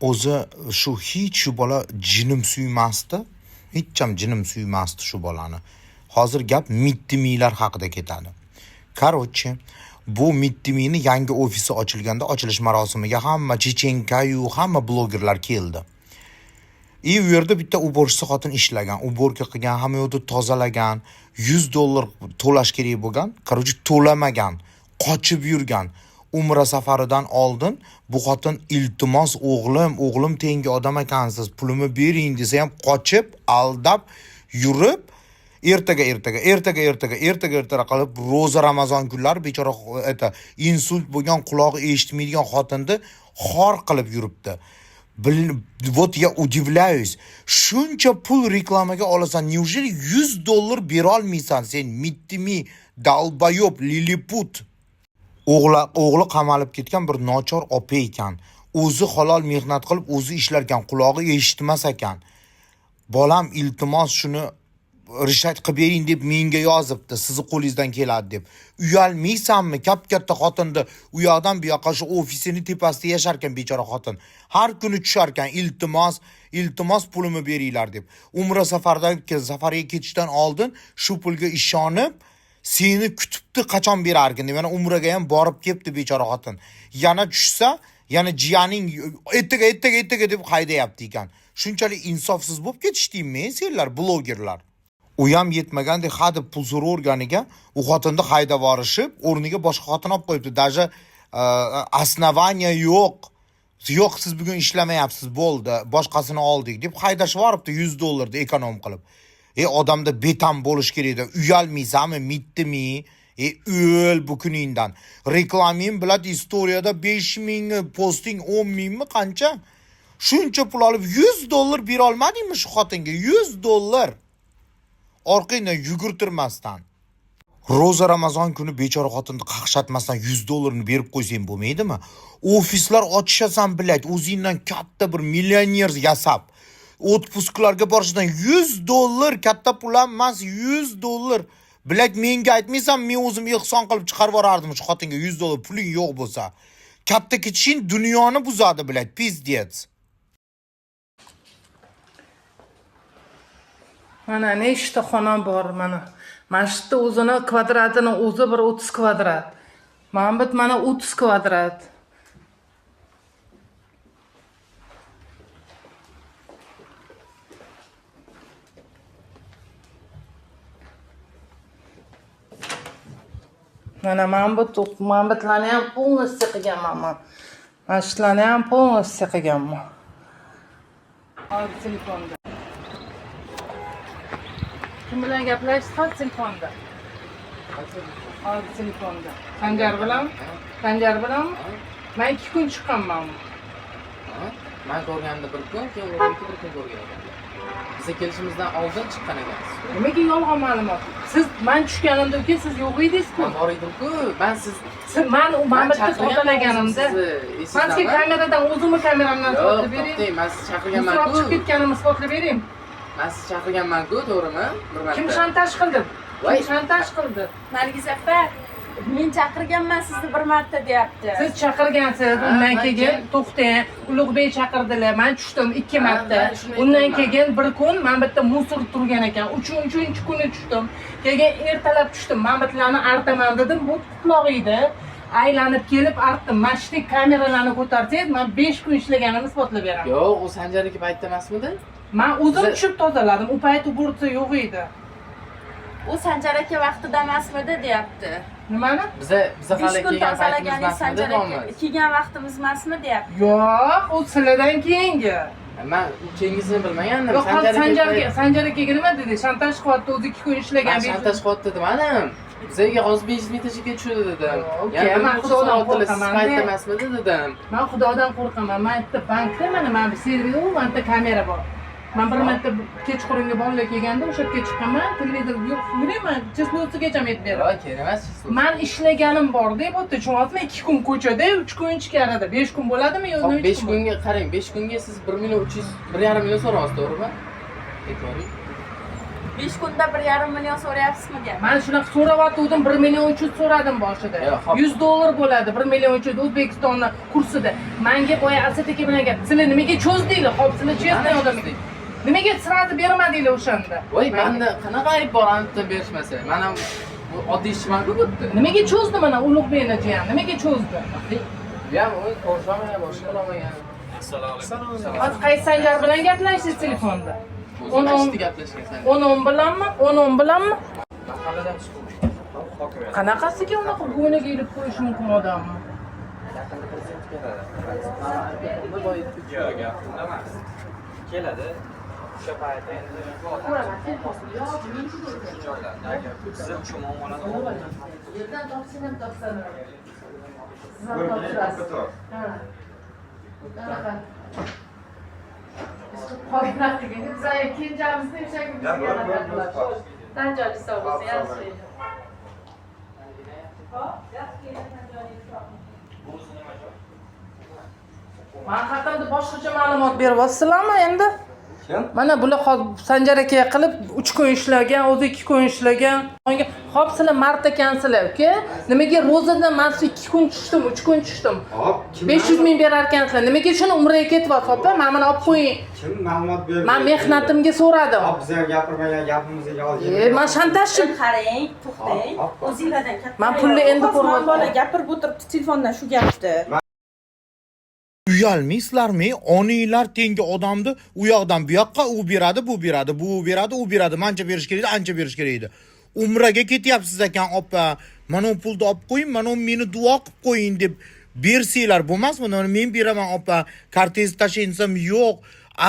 O'zi shu bola jinim suymasdi. Hech ham jinim suymasdi shu bolani. Hozir gap Mittimilar haqida ketadi. Короче, bu Mittimining yangi ofisi ochilganda ochilish marosimiga hamma Chechenkayu, hamma blogerlar keldi. U yerda bitta uborchi xotin ishlagan, uborka qilgan, hamma yo'lni tozalagan, $100 to'lash kerak bo'lgan, короче to'lamagan, qochib yurgan. Umra safaridan oldin bu xotin iltimos o'g'lim tengi odam ekansiz, pulimni bering desa ham qochib, aldab yurib, ertaga qilib ro'za Ramazon kunlari bechora insult bo'lgan, qulog'i eshitmaydigan xotinni xor qilib yuribdi. Вот я удивляюсь. Shuncha pul reklamaga olasan, неужели $100 bera olmaysan sen, Mittimi, dalbayob, liliput? O'g'li qamalib ketgan bir nochor opa ekan. O'zi halol mehnat qilib, o'zi ishlar ekan, qulog'i eshitmas ekan. Bolam iltimos shuni rishat qilib bering deb menga yozibdi, sizni qo'lingizdan keladi deb. Uyalmaysanmi? Katta xotinni u yoqdan bu yoqqa shu ofisini tepasida yashar ekan bechora xotin. Har kuni tushar ekan, iltimos pulimni beringlar deb. Umra safariga ketishdan oldin shu pulga ishonib seni kutibdi, qachon berarkin deb. Mana umraga ham borib kelibdi bechora xotin. Yana tushsa, yana jiyaning ertaga deb haydayapti ekan. Shunchalik insofsiz bo'lib ketishdingmi senlar blogerlar? U ham yetmagandek hadi pul so'rganiga u xotinni haydab borishib, o'rniga boshqa xotin olib qo'yibdi. Даже основания yo'q. Yo'q, siz bugun ishlamayapsiz, bo'ldi, boshqasini oldik deb haydashib boribdi $100 da ekonom qilib. Odamda betam bo'lish kerak-da. Uyalmaysanmi, Mittimi? O'l bu kuningdan. Reklaming biladi, istoriyada 5000 posting 10,000 mi qancha? Shuncha pul olib $100 bera olmadingmi shu xotinga? $100. Orqangdan yugurtirmasdan. Ro'za Ramazon kuni bechora xotinni qaqshatmasdan $100 berib qo'ysang bo'lmaydimi? Ofislar ochishasan bilat, o'zingdan katta bir millioner yasab, otpusklarga borishdan $100 katta pul emas, $100. Bilak menga aytmaysan, men o'zim ehson qilib chiqarib yuborardim shu xotinga $100 puling yo'q bo'lsa. Katta ketishing dunyoni buzadi bilak, pizdets. Mana nechta xonam bor mana. Mana shu o'zini kvadratini o'zi bir 30 kvadrat. Mana bu mana 30 kvadrat. Mana bu ham полностью qilganman. Mana shularni ham полностью qilganman. Al telefonda. Kim bilan gaplashsan telefonda? Al telefonda. Sanjar bilan? Men 2 kun chiqqanman. Men ko'rganda bir kun, keyin o'g'limni bir kun ko'rgan. Biz kelishimizdan oldin chiqqan ekansiz. Nimaga yolg'on ma'lumot? Siz men tushganimda uka siz yo'q edingiz-ku. Men bor edim-ku. Men men bitta fotolanganimda. Sizga kameradan o'zimni kameramdan foto bering. Yo'q, men sizni chaqirganman-ku. Chiqib ketganimni foto bering. Men sizni chaqirganman-ku, to'g'rimi? Kim shantaj qildi? Kim shantaj qildi? Nargiz opa, men chaqirganman sizni bir marta deyapti. Siz chaqirgansiz, undan keyin to'xtang, Ulug'bek chaqirdilar, men tushdim 2 marta. Undan keyin bir kun men bitta musor turgan ekan. 3-kuni tushdim. Keyin ertalab tushdim. Men bitlarni artaman dedim, bu qutlog'iydi. Aylanib kelib artdim. Mana shu kameralarni ko'tarsangiz, men 5 kun ishlaganimni isbotlab beraman. Yo'q, u Sanjarniki paytda emasmidi? Men o'zim tushib tozaladim. U payt uburtsa yo'q edi. U Sanjar aka vaqtida emasmidi deyapti. Nimani? Biza hali kelgan paytimiz Sanjar aka kelgan vaqtimiz emasmi deyapti. Yo'q, u sizlardan keyingi. Men uchingisini bilmagandim. Sanjar akaga nima dedi? Shantaj qilyapti, o'zi 2 kun ishlagan. Men shantaj qilyapti dedim. Bizga hozir 5 minut ichida tushdi dedim. Yana men xudodan qo'rqaman. Paytda emasmidi dedim. Men xudodan qo'rqaman. Men bitta bankda men bir servis u, men bitta kamera bor. Men bir marta kechqurunga bolalar kelganda o'sha yerga chiqqanman, televizor yo'q, yurayman, cheslovsigacha yetib berdi. Yo'q, kerak emas. Men ishlaganim bor deb o'tdi, tushunasizmi? 2 kun ko'chada, 3 kun ichkarida, 5 kun bo'ladimi yo'qmi? 5 kunga qarang, 5 kunga siz 1,3 million so'rayapsiz, to'g'rimi? 5 kunda 1,5 million so'rayapsizmi deya. Men shunaqa so'rayotgandim, 1 million 300 so'radim boshida. $100 bo'ladi, 1 million 300 O'zbekistonning kursida. Menga boya Asad aka bilan gap. Sizlar nimaga cho'zdinglar? Hop, sizlar chestni odamlar. Nimaga sirati bermadinglar o'shanda? Voy, menda qanaqa ayb bor aniqta berishmasa? Men ham bu oddiy ishman-ku bu yerda. Nimaga cho'zdi mana Ulug'bekni jiyan? Nimaga cho'zdi? Bu ham o'y ko'rishmagan, boshqa olmagan. Hozir qaysi Sanjar bilan gaplashdingiz telefonda? O'zing gaplashgan sen. 10 bilanmi? 10 bilanmi? Mahalladan chiqib. Qanaqasiga unaqa bo'yniga ilib qo'yish mumkin odamni? Yaqinda prezident keladi. Unda boy Yo'q, unda emas. Keladi. O'sha paytda endi siz shu muammolarni Yerdan topsin ham topsin. Siz ham topsiz. Ha. Qanaqa? Qo'ymoqligi, biz kenjamizni o'sha kunga Tanjali sog' bo'lsin, yaxshi. Men haqimda boshqacha ma'lumot beryapsizlarmi endi? Mana bular Sanjar aka qilib 3 kun ishlagan, o'zi 2 kun ishlagan. Hop sizlar mart ekansizlar, uka. Nimaga ro'zadan men 2 kun tushdim, 3 kun tushdim. 500 ming berar ekansizlar. Nimaga shuni umraga ketyapsiz, opa? Men buni olib qo'ying. Kim ma'lumot berdi? Men mehnatimga so'radim. Bizga gapirmagan gapimizga olib. Men shantajchi. Qarang, to'xtang. O'zinglardan katta. Men pulni endi ko'ryapman. Bola gapirib o'tiribdi telefondan shu gapni. Uyalmaysizlarmi? Onanglar tengi odamni u yoqdan bu yoqqa u beradi, bu beradi, bu beradi, u beradi. Mancha berish kerak edi, ancha berish kerak edi. Umraga ketyapsiz ekan, opa. Mana bu pulni olib qo'ying, mana meni duo qilib qo'ying deb bersanglar bo'lmasmi? Men beraman, opa. Kartez tashlansam yo'q,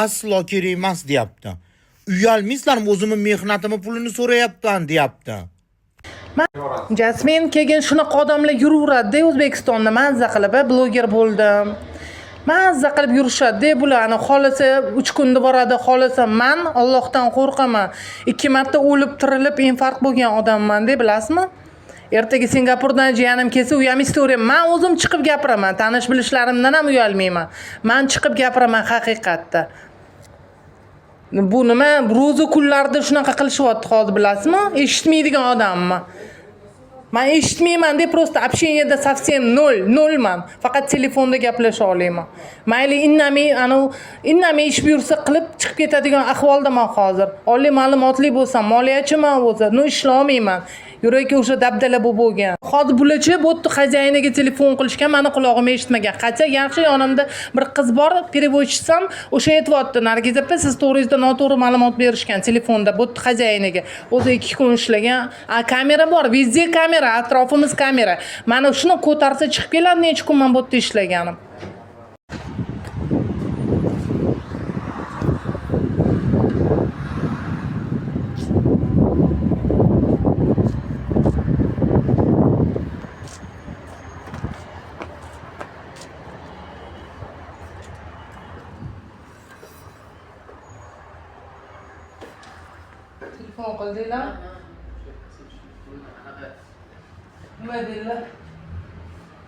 aslo kerak emas deyapti. Uyalmaysizlarmi? O'zimning mehnatimning pulini so'rayapman deyapti. Jasmin kelgan shunaqa odamlar yuraveradi-da O'zbekistonda, mazza qilib, bloger bo'ldim. Mazza qilib yurishadi-da bular. Ana xolasa 3 kunda boradi, xolasa men Allohdan qo'rqaman. 2 marta o'lib, tirilib, infarkt bo'lgan odamman-da, bilasizmi? Ertaga Singapurdan jiyanim kelsa, u ham istoriya. Men o'zim chiqib gapiraman, tanish bilishlarimdan ham uyalmayman. Men chiqib gapiraman haqiqatda. Bu nima? Ro'za kunlarda shunaqa qilishyapti hozir, bilasizmi? Eshitmaydigan odamman. Men eshitmayman deb prosta общенияda совсем nol man. Faqat telefonda gaplasha olaman. Mayli innamay ish buyursa qilib chiqib ketadigan ahvoldaman hozir. Oliy ma'lumotli bo'lsam, moliyachiman o'zi. Ishlamayman. Yurakka o'sha dabdala bo'lgan. Hozir bularchi bo'tdi xazayiniga telefon qilishgan, meni qulog'im eshitmagan. Qancha yaxshi yonimda bir qiz bor, переводчисam, o'sha aytibdi, Nargiz opa, siz to'g'ringizda noto'g'ri ma'lumot berishgan telefonda bo'tdi xazayiniga. O'zi 2 kun ishlagan. Kamera bor, vizde kamera, atrofimiz kamera. Mana shuni ko'tarsa chiqib keladi, necha kun men bo'tdi ishlaganim. Telefon qildinglar? Nima dedilar?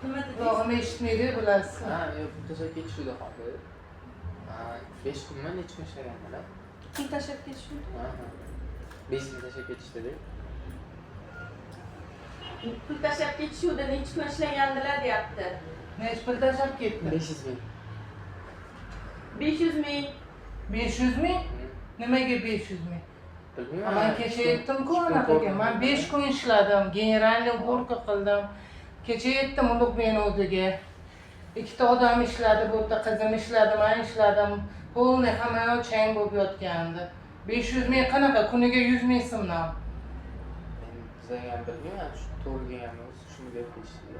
Nima dedi? Qulog'im eshitmaydi, bilasiz. Ha, yo'q, tashlab ketishdi hozir. 5 kunmi, necha kun ishlaganlar? Kim tashlab ketishdi? Ha. 5 kun tashlab ketishdi. Pul tashlab ketishuvdi, necha kun ishlagandilar deyapti. Necha pul tashlab ketdi? 500 ming. 500 ming. 500 ming? Nimaga 500 ming? Bilmayman. Men kecha aytdim-ku anaqaga. Men 5 kun ishladim, generalniy уборка qildim. Kecha aytdim Ulug'bekni o'ziga. 2 ta odam ishladi, bu yerda qizim ishladi, men ishladim. Polni hamma chang bo'lib yotgandi. 500 ming qanaqa? Kuniga 100 ming so'mdan. Men bizga ham bilmayman, shu to'g'ri kelganmiz, shuni deb ketishdi.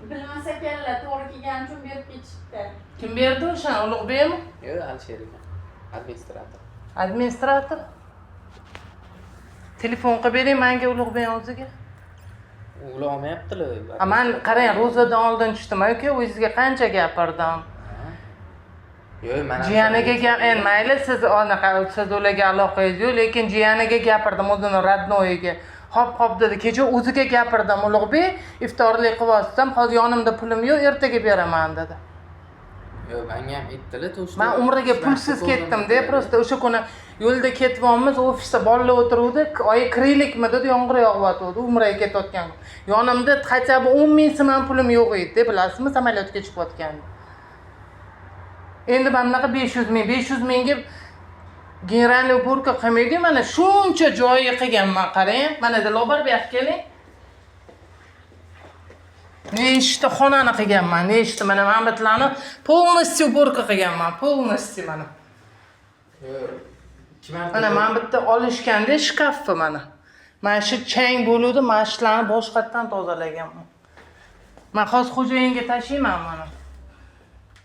Bilmasa kella to'g'ri kelgani uchun berib ketishdi. Kim berdi o'sha? Ulug'bekmi? Yo'q, Alisher ekan. Administrator. Administrator. Telefon qilib bering menga Ulug'bek o'ziga. Ular olmayaptilar. Men qarang, ro'zadan oldin tushdim aka, o'zingizga qancha gapirdim. Yo'q, men Jiyaniga endi mayli siz anaqa siz ularga aloqangiz yo'q, lekin jiyaniga gapirdim o'zini radnoyiga. Hop dedi. Kecha o'ziga gapirdim Ulug'bek, iftorlik qilyapsam, hozir yonimda pulim yo'q, ertaga beraman dedi. Yo'q, menga ham aytdilar to'shda. Men umraga pulsiz ketdim-da, просто o'sha kuni yo'lda ketyapmiz, ofisda bolalar o'tiruvdi, oyi kiraylikmi dedi, yomg'ir yog'yotgandi, umraga ketayotgan. Yonimda хотя бы 10 ming so'm ham pulim yo'q edi, bilasizmi, samolyotga chiqayotganda. Endi bunaqa 500 mingga generalniy уборка qilmaydi, mana shuncha joyi qilganman, qarang. Mana Dilobar bu yoqqa keling. Nechta xonani qilganman, nechta mana ma'badlarni полностью уборка qilganman, полностью mana. Mana ma'badda olishganda shkaffi mana. Mana shu chang bo'luvdi, mana shularni boshqatdan tozalaganman. Men hozir xo'jayinga tashiyman mana.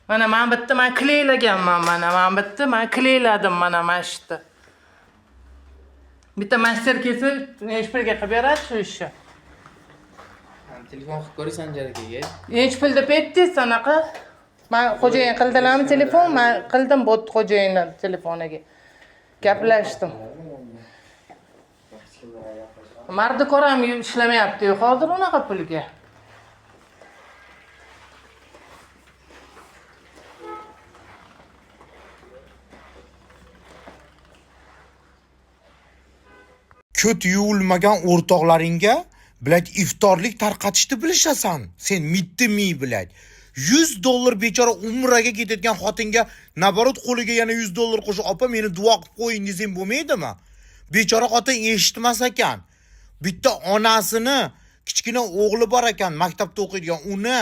Mana ma'badda men kleylaganman mana, ma'badda men kleyladim mana mashitda. Bitta master kelsa, nech pulga qilib beradi shu ishni. Telefon qilib ko'rsan jarakaga. Nech pul deb aytdingiz anaqa? Men xo'jayin qildilarmi telefon? Men qildim bot xo'jayinning telefoniga. Gaplashdim. Mardikor ham ishlamayapti-yu hozir unaqa pulga. Ko't yuvilmagan o'rtoqlaringga bilad iftorlik tarqatishni bilishasan. Sen mitti-mi bilad. $100 bechora umraga ketayotgan xotinga naborot qo'liga yana $100 qo'shib, "Opa, meni duo qilib qo'ying" desang bo'lmaydimi? Bechora xotin eshitmas ekan. Bitta onasini kichkina o'g'li bor ekan, maktabda o'qiydigan, uni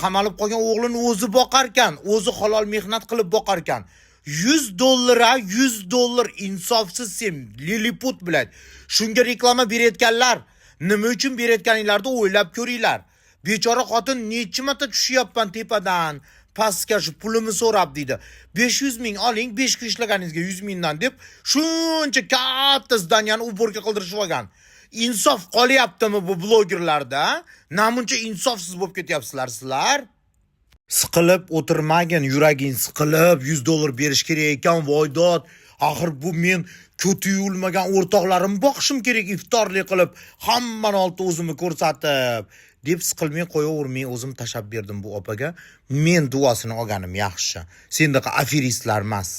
qamalib qolgan o'g'lini o'zi boqar ekan, o'zi halol mehnat qilib boqar ekan. $100 insofsiz sen liliput bilad. Shunga reklama berayotganlar, nima uchun berayotganinglarni o'ylab ko'ringlar. Bechora xotin necha marta tushyapman tepadan, pastga shu pulini so'rab deydi. 500 ming oling, 5 kun ishlaganingizga 100 mingdan deb shuncha katta zdaniyani uborga qildirishib olgan. Insof qolyaptimi bu blogerlarda? Namuncha insofsiz bo'lib ketyapsizlar sizlar? Siqilib o'tirmagin, yuraging siqilib $100 berish kerak ekan, voydod. Axir bu men ko'ti yuvilmagan o'rtoqlarim boqishim kerak, iftorlik qilib, hammani oldida o'zimni ko'rsatib deb siqilmay qo'yavermay o'zim tashab berdim bu opaga. Men duosini olganim yaxshi. Sendaqa aferistlar emas.